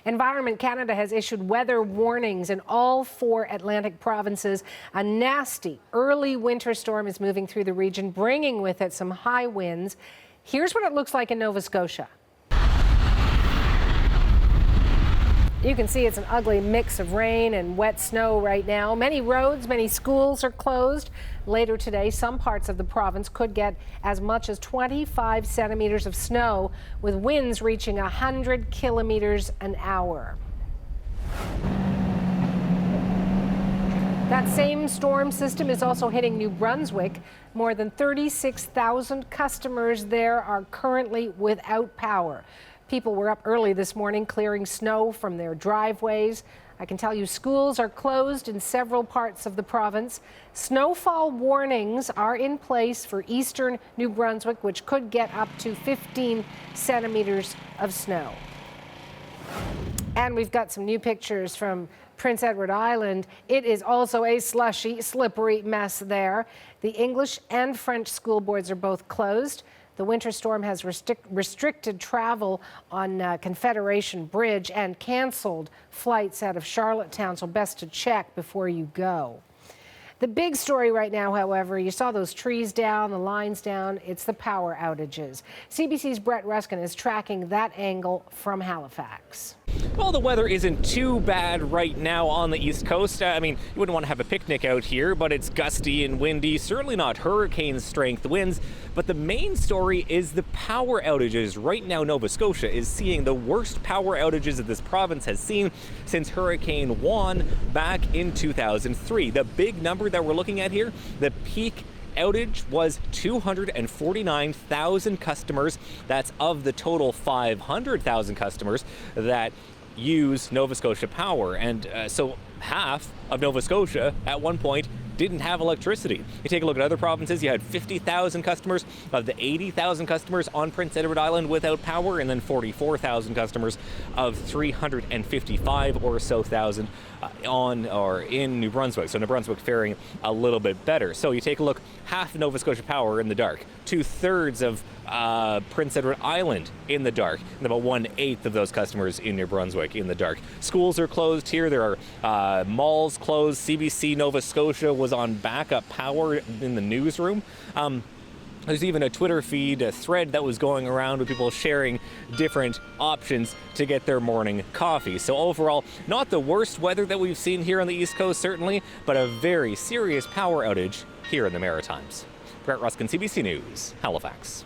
Environment Canada has issued weather warnings in all 4 Atlantic provinces. A nasty early winter storm is moving through the region, bringing with it some high winds. Here's what it looks like in Nova Scotia. You can see it's an ugly mix of rain and wet snow right now. Many roads, many schools are closed. Later today, some parts of the province could get as much as 25 centimeters of snow, with winds reaching 100 kilometers an hour. That same storm system is also hitting New Brunswick. More than 36,000 customers there are currently without power. People were up early this morning clearing snow from their driveways. I can tell you schools are closed in several parts of the province. Snowfall warnings are in place for eastern New Brunswick, which could get up to 15 centimeters of snow. And we've got some new pictures from Prince Edward Island. It is also a slushy, slippery mess there. The English and French school boards are both closed. The winter storm has restricted travel on Confederation Bridge and canceled flights out of Charlottetown, so best to check before you go. The big story right now, however, you saw those trees down, the lines down, it's the power outages. CBC's Brett Ruskin is tracking that angle from Halifax. Well, the weather isn't too bad right now on the East Coast. I mean, you wouldn't want to have a picnic out here, but it's gusty and windy, certainly not hurricane strength winds. But the main story is the power outages. Right now, Nova Scotia is seeing the worst power outages that this province has seen since Hurricane Juan back in 2003. The big number that we're looking at here, the peak outage was 249,000 customers. That's of the total 500,000 customers that use Nova Scotia Power. And so half of Nova Scotia at one point didn't have electricity. You take a look at other provinces, you had 50,000 customers of the 80,000 customers on Prince Edward Island without power, and then 44,000 customers of 355 or so thousand on or in New Brunswick. So New Brunswick faring a little bit better. So you take a look, half Nova Scotia Power in the dark, 2/3 of Prince Edward Island in the dark, and about 1/8 of those customers in New Brunswick in the dark. Schools are closed here. There are malls closed. CBC Nova Scotia was on backup power in the newsroom. There's even a Twitter feed, a thread that was going around with people sharing different options to get their morning coffee. So overall, not the worst weather that we've seen here on the East Coast, certainly, but a very serious power outage here in the Maritimes. Brett Ruskin, CBC News, Halifax.